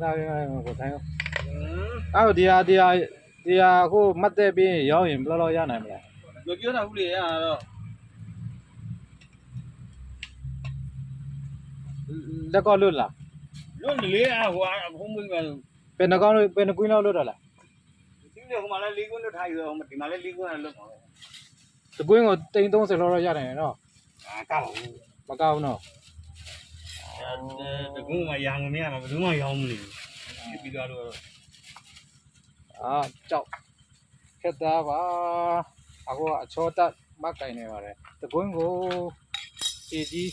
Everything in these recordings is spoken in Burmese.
သားကိုထိုင်းအဲ့ဒီဟာကိုမှတ်တဲ့ပြီးရောင်းရင်ဘယ်လိုရနိုင်မလဲ မပြောတာဘူးလေအဲ့ဒါတော့ လက်ကောက်လွတ်လား လွတ်လေအဲ့ဟိုဘုံမွေးက ဘယ်နှကောင်းဘယ်နှကွင်းလောက်လွတ်တော့လား ဒီနေ့ဟိုမှာလည်း၄ခွန်းလွတ်ထားယူတော့ဒီမှာလည်း၄ခွန်းလွတ်ပါပဲ တကွင်းကိုတိန်30လောက်တော့ရနိုင်တယ်နော် အာကောက်ဘူး မကောက်ဘူးနော် တကုန်းမှာရောင်မရမှာဘယ်သူမှရောင်းမနေဘူးပြီးတော့ အာကြောက်ခက်သားပါအခုကအချောတက်မကင်နေပါတယ်တကွင်းကိုစီကြီး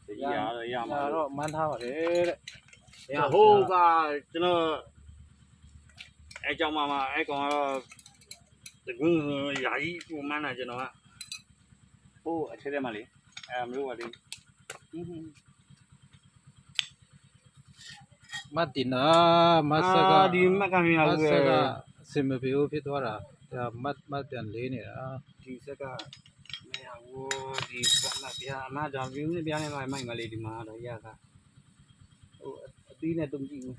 ဒီရတော့ရမှာ တော့မန်းထားပါတယ်တဲ့ ။ဟိုကကျွန်တော်အဲကြောင့်မှအဲကောင်ကတော့တကူယာကြီးပုံမှန်တာကျွန်တော်ကဟိုအထက်ထဲမှာလေအဲမလို့ပါလေ မတ်တင်နာမဆက်က ဒီမက်ကမြင်ရ မ ဘူး ဆက်ကစင်မပြေဘူးဖြစ်သွားတာဒါမတ်ပြန်လေးနေတာ ဒီဆက်ကမရဘူးဒီကမပြာအမကြောင့်ပြင်းနေပြားနေမှမိုက်မလေးဒီမှာတော့ရတာဟိုအသီးနဲ့တုံကြည့်ဘူး